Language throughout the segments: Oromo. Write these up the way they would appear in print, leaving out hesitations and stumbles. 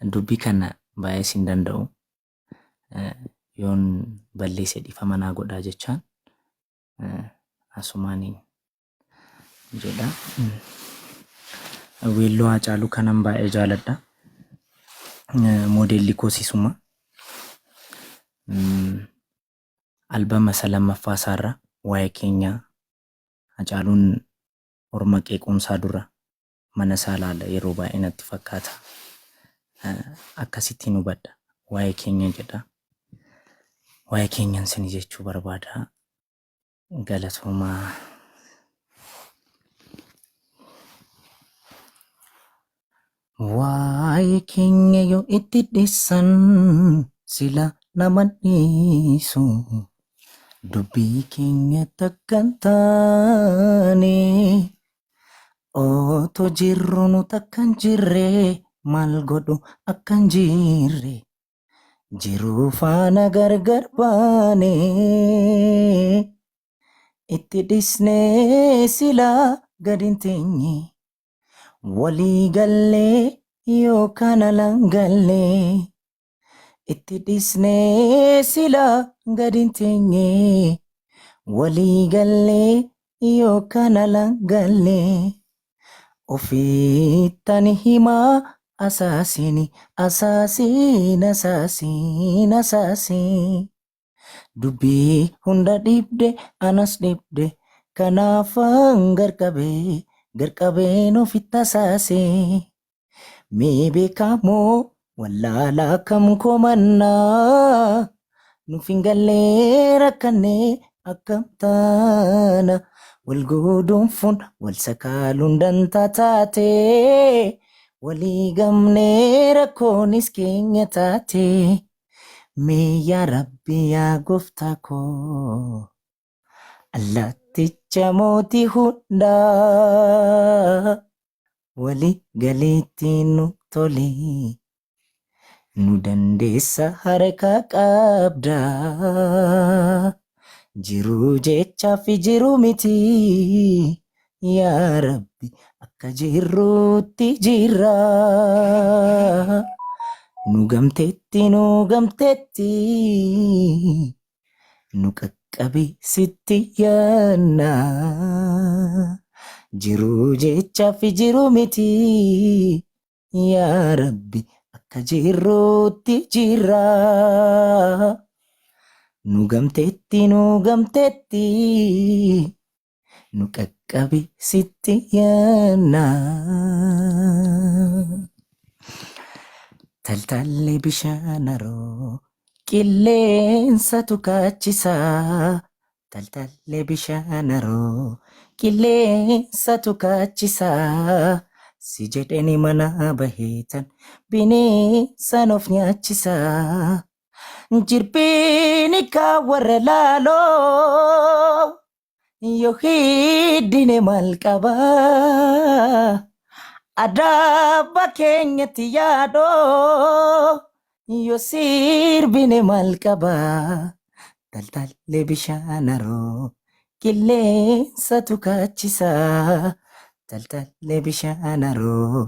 dubbii kana baay'ee siin danda'u yoon balleesse dhiifama naa godhaa jechaan asumaaniin jedha. Weelluu Haacaaluu kanan baay'ee jaaladha. Moodeelli koosisuma albama isa lammaffaa isaarra waa'ee keenyaa Haacaaluun orma qeequmsaa dura mana isaa ilaala yeroo baay'ee natti fakkaata. Akkasittiin hubadha. Waa'ee keenya jedha. Waa'ee keenyan sini jechuu barbaada. Galatoomaa. Waa'ee keenya yoo itti dhiisan sila nama dhiisu. Dubbii keenya takkan taane otoo jirru nu takkan jirre maal godhu akkan jirre jiruu faana gargar baane itti dhisnee silaa gadin teenye walii gallee yookaan alaan gallee itti dhisnee silaa gadin teenye walii gallee yookaan alaan gallee ofiittani himaa asaasiin dubbii hunda dhibde anas dhibde kanaafan garqabeen ofitti asaasee mee beekamoo wallaalaa kam komannaa nuuf hin gallee rakkannee akkam taana wal guduunfuun wal sakaaluun dantaa taatee walii gamnee rakkoonis keenya taatee mee yaa rabbi yaa gooftaa koo allaatticha mootii hundaa walii galeetti nu tole nu dandeessa harka qabdaa jiruu jechaa fi jiruu miti yaa rabbi akka jirruutti jirra nu gamteetti nu qaqqabi sitti yaanna jiruu jechaa fi jiruu miti yaa rabbi akka jirruutti jirra nu gamteetti nu qaqqabi sitti yaanna. Taltallee bishaanaroo qilleensa tukaachisaa taltallee bishaanaroo qilleensa tukaachisaa si jedheni mana baheetan bineensan of nyaachisaa jirbiini kaawwarra laaloo yoo hiddine maal qabaa adaaba keenyatti yaadoo yoo sirbine maal qabaa taltallee bishaanaroo qilleensa tukaachisaa taltallee bishaanaroo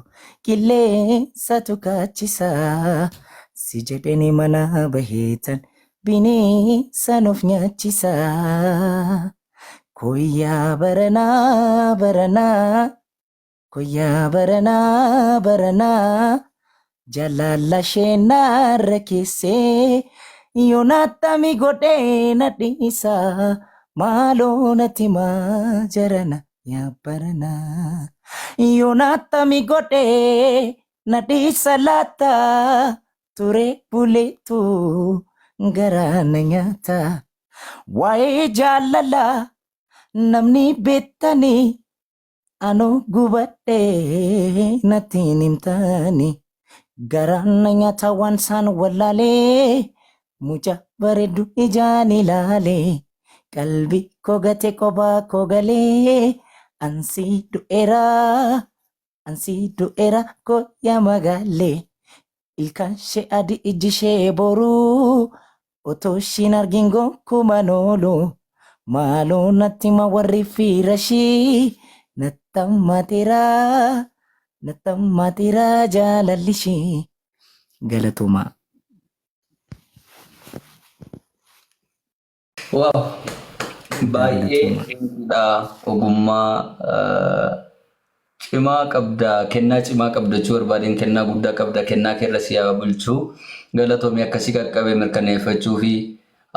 qilleensa tukaachisaa si jedheni mana baheetan bineensan of nyaachisaa koyyaa baranaa koyyaa baranaa jaalala sheenarra keessee yoonaatami godhee na dhiisaa maaloo natti maa jarana yaa baranaa yoonaatami godhee na dhiisa laata ture buleetu garaana nyaata waa'ee jaalala namni beektanii anoo gubadhee nattiin himtanii garaana nyaata waan isaan wallaalee mucaa bareeddu ijaan ilaalee qalbii koo gate kophaa koo galee ansii du'eera koo yaa magaalee ilkaan shee adii ijji shee boruu otoo ishiin argin gonkuman oolu maaloo natti ma warri fiirashii nattammaatiraa jaalallishii Galatooma. Wow, baay'ee ogummaa cimaa qabda, kennaa cimaa qabda jechuu barbaadeen kennaa guddaa qabda, kennaa keerra si haa bulchu. Galatoomii akkasii qaqqabee mirkaneeffachuu fi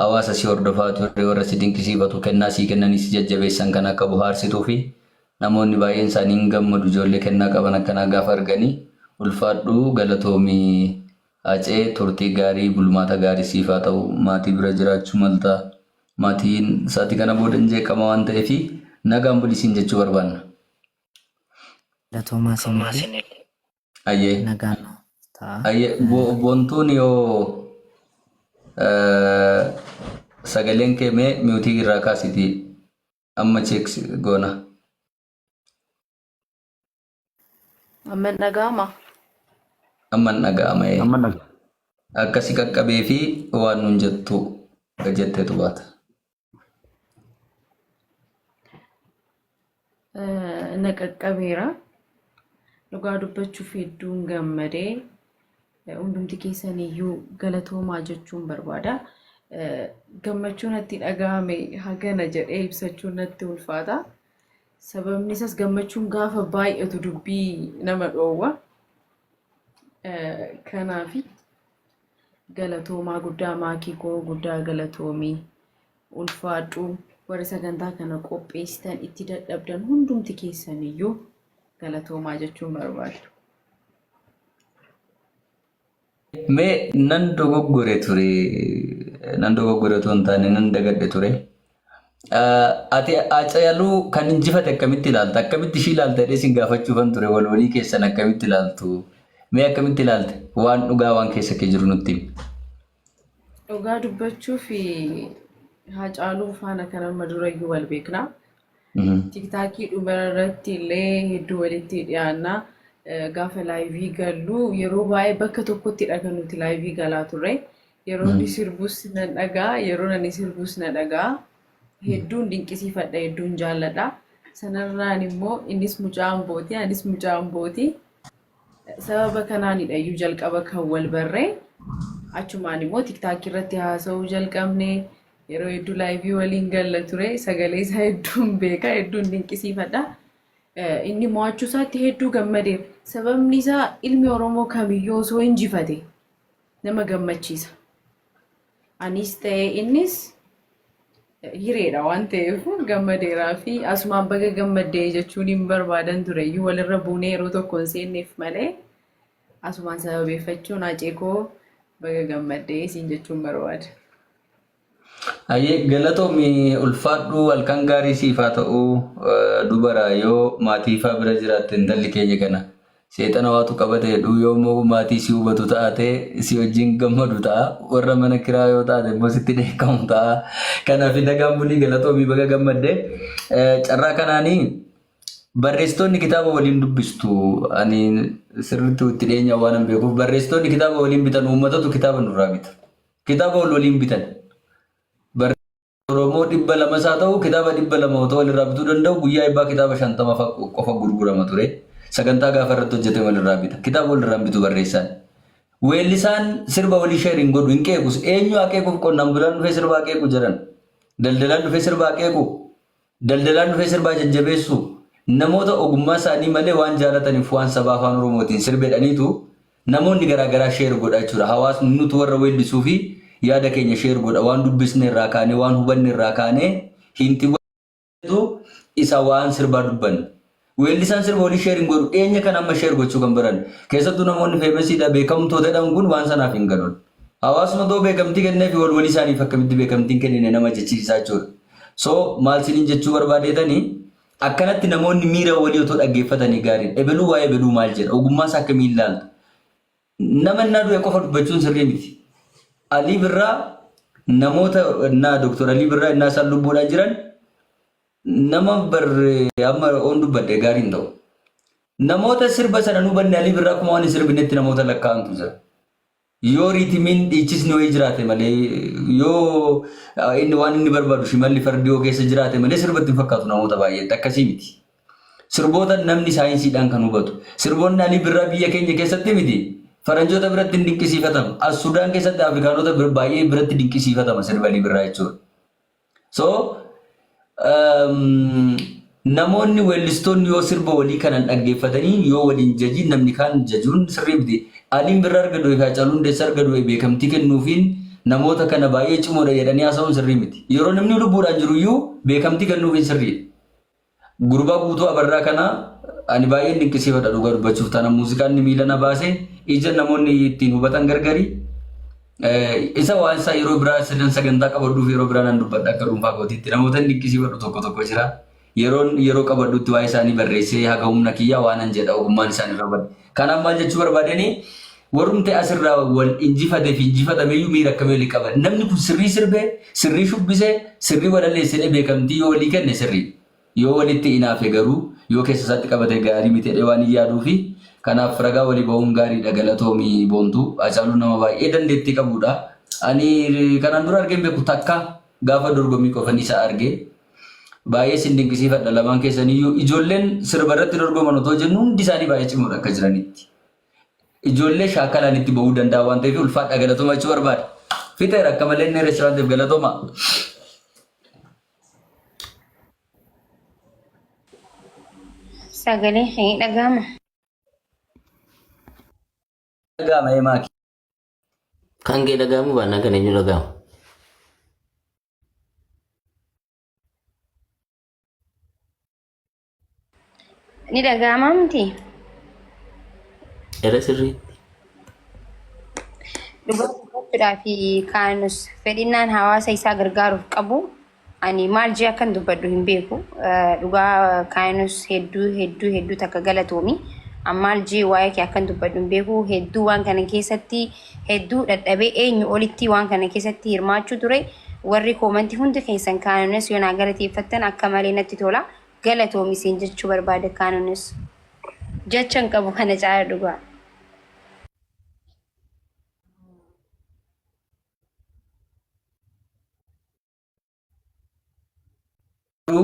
hawaasa si hordofaa ture warra si dinqisiifatu kennaa si kennanii si jajjabeessan kan akka bohaarsituu fi namoonni baay'een isaanii hin gammadu ijoollee kennaa qaban akkanaa gaafa arganii ulfaadhu. Galatoomii Hacee turtii gaarii bulmaata gaarii siif haa ta'u, maatii bira jiraachuu malta. Maatiin sa'aatii kana booda hin jeeqama waan ta'eef nagaan bulisiin jechuu barbaanna. Galatoomaa sinillee. Ayyee. Nagaan ta'a. Ayyee boontuun yoo sagaleen kee mee miutii irraa kaasiti amma cheeks goona. Amma dhaga'ama. Amma dhaga'ama. Akkasi qaqqabee fi waan nuun jettu jetteetu baata. Na qaqqabeera. Dhugaa dubbachuuf hedduun gammadee hundumti keessaniyyuu galatoomaa jechuun barbaada. Gammachuun natti dhaga'ame hagana jedhee ibsachuun natti ulfaata. Sababni isaas gammachuun gaafa baay'atu dubbii nama dhoowwa. Kanaafi galatoomaa guddaa maakii koo guddaa galatoomii ulfaadhu warra sagantaa kana qopheessitan itti dadhabdan hundumti keessaniyyuu galatoomaa jechuun barbaadu. Mee nan dogoggore ture osoo hin taane nan dagadhe ture. Ati Hacaaluu kan injifate akkamitti ilaalta? Akkamitti ishii ilaalta jedhee sin gaafachuufan ture walii keessan akkamitti ilaaltu? Mee akkamitti ilaalte? Waan dhugaa waan keessa kee jiru nutti himi. Dhugaa dubbachuuf Hacaaluu faana kan amma durayyuu wal beekna. Tiktaakii dhumarratti illee hedduu walitti dhiyaanna. Gaafa laayivii gallu yeroo baay'ee bakka tokkotti kan nuti laayivii galaa turre. Yeroo inni sirbus nan dhagaa, yeroo inni sirbus na dhagaa. Hedduun dinqisiifadha, hedduun jaalladha. Sanarraan immoo innis mucaa Ambooti, anis mucaa Ambooti. Sababa kanaanidha iyyuu jalqaba kan wal barree. Achumaan immoo tiktaakii irratti haasa'uu jalqabne. Yeroo hedduu laayivii waliin galla ture. Sagalee isaa hedduun beeka, hedduun dinqisiifadha. Inni mo'achuu isaatti hedduu gammadeera. Sababni isaa ilmi Oromoo kamiyyuu osoo injifate nama gammachiisa. Anis ta'ee innis hireedha waan ta'eef gammadeeraa fi asumaan baga gammaddee jechuun hin barbaadan ture. Iyyuu walirra buunee yeroo tokko hin seenneef malee asumaan sababeeffachuun Hacee koo baga gammaddee siin jechuun barbaada. Ayyee galatoomii ulfaadhu halkan gaarii siif haa ta'u dubara yoo maatii fa'aa bira jiraatte intalli keenya kana seexana waatu qabate jedhu yoommoo maatii si hubatu taate si wajjin gammadu ta'a warra mana kiraa yoo taate immoo sitti dheekkamu ta'a. Kanaaf nagaan bulii galatoomii baga gammadde. Carraa kanaanii barreessitoonni kitaaba waliin dubbistu ani sirriitti itti dhiyeenya waan hin beekuuf barreessitoonni kitaaba waliin bitan uummatatu kitaaba nurraa bita. Kitaaba waliin bitan. Oromoo 200 haa ta'u kitaaba 200 otoo walirraa bituu danda'u guyyaa eebbaa kitaaba 50 qofa gurgurama ture. Sagantaa gaafa irratti hojjete walirraa bita. Kitaaba walirraa bitu barreessaan. Weellisaan sirba walii sheeriin godhu hin qeequs. Eenyu akeekuuf qonnaan bulaan dhufee sirba akeeku jedhan. Daldalaan dhufee sirba akeeku. Daldalaan dhufee sirba jajjabeessu. Namoota ogummaa isaanii malee waan jaalataniif waan saba afaan Oromootiin sirbeedhaniitu namoonni garaagaraa sheer godha jechuudha. Hawaasni nuti warra weellisuu fi yaada keenya sheer godha waan dubbisne irraa kaanee waan hubanne irraa kaanee hinti isa waan sirbaa dubbanne. Weellisaan sirba walii sheeriin godhu dhiyeenya kan amma sheer gochuu kan baran. Keessattuu namoonni feemasiidha beekamtoota jedhamu kun waan sanaaf hin galuun. Hawaasuma too beekamtii kennee fi walii isaaniif akkamitti beekamtiin kennine nama jechiisaa jechuudha. So maal siniin jechuu barbaadeetanii akkanatti namoonni miira walii otoo dhaggeeffatanii gaariidha. Ebeluu waa'ee ebeluu maal jedha? Ogummaa isaa akkamiin ilaalta? Nama innaa du'e qofa dubbachuun sirrii miti. Alii Birraa namoota innaa Dr. Alii Birraa innaa isaan lubbuudhaan jiran nama barree amma on dubbadde gaariin ta'u. Namoota sirba sana nu banne Alii Birraa kuma waan sirbinetti namoota lakkaa'antu jira. Yoo riitimiin dhiichisni wayii jiraate malee yoo inni waan inni barbaadu shimalli fardi yoo keessa jiraate malee sirbatti hin fakkaatu namoota baay'eetti akkasii miti. Sirboota namni saayinsiidhaan kan hubatu. Sirboonni Alii Birraa biyya keenya keessatti miti Faranjoota biratti dinqisiifatama. As Sudaan keessatti Afrikaanota baay'ee biratti dinqisiifatama sirba Libirraa jechuudha. So namoonni weellistoonni yoo sirba walii kanan dhaggeeffatanii yoo waliin jajiin namni kaan jajuun sirrii miti. Aliin Birraa argatu fi Haacaaluu Hundeessaa argatu beekamtii kennuufiin namoota kana baay'ee cimoodha jedhanii haasa'uun sirrii miti. Yeroo namni lubbuudhaan jiru iyyuu beekamtii kennuufiin sirriidha. Gurbaa guutuu abarraa kana ani baay'een dinqisiifadha dhugaa dubbachuuf taana muuziqaan ni miila na baase ija namoonni ittiin hubatan gargari. Isa waan isaa yeroo biraa sagantaa qabadhuuf yeroo biraa nan dubbadha akka dhuunfaa kootiitti namoota dinqisiifadhu tokko jira. Yeroo qabadhutti waa'ee isaanii barreessee haga humna kiyyaa waan an jedha ogummaan isaanii irra bade. Kanaaf maal jechuu barbaadanii warrumte asirraa wal injifatee fi injifatameeyyuu miira akkamii walii qaban. Namni kun sirrii sirbee, sirrii shubbisee, sirrii walalleessee beekamtii yoo walii kenne sirrii. Yoo walitti inaafe garuu yoo keessa isaatti qabate gaarii miti waan yaaduu fi kanaaf ragaa walii ba'uun gaariidha galatoomii boontuu Haacaaluun nama baay'ee dandeettii qabudha. Ani kanaan dura argeen beeku takka gaafa dorgommii qofan isaa argee baay'ee sin dinqisiifadha lamaan keessaniyyuu ijoolleen sirba irratti dorgoman otoo jennu hundi isaanii baay'ee cimoodha akka jiranitti. Ijoollee shaakalaan itti ba'uu danda'a waan ta'eef ulfaadha galatooma jechuu barbaada. Fixeera akka malee inni reesturaantiif galatooma. Sagalee hin dhaga'ama. Dhaga'ama maaki. Kan kee dhaga'amu baannaan kan eenyu dhaga'amu? Ni dhaga'ama miti? Era sirriitti. Dhugaatiidhaa fi kaanus fedhinnaan hawaasa isaa gargaaruuf qabu ani maal jee akkan dubbadhu hin beeku. Dhugaa kaanus hedduu takka galatoomi. Ammaal jee waa'ee kee akkan dubbadhu hin beeku. Hedduu waan kana keessatti hedduu dadhabee eenyu olitti waan kana keessatti hirmaachuu ture. Warri koomantii hundi keessan kaanunis yoo naa galateeffattan akka malee natti tola. Galatoomi siin jechuu barbaada kaanunis. Jechan qabu kana caala dhugaa.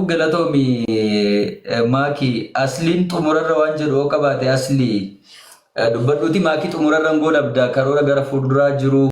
Galatoomi maaki asliin xumurarra waan jedhu qabaate aslii dubbadhuuti maakii xumurarra ngoo labda karoora gara fuulduraa jiru.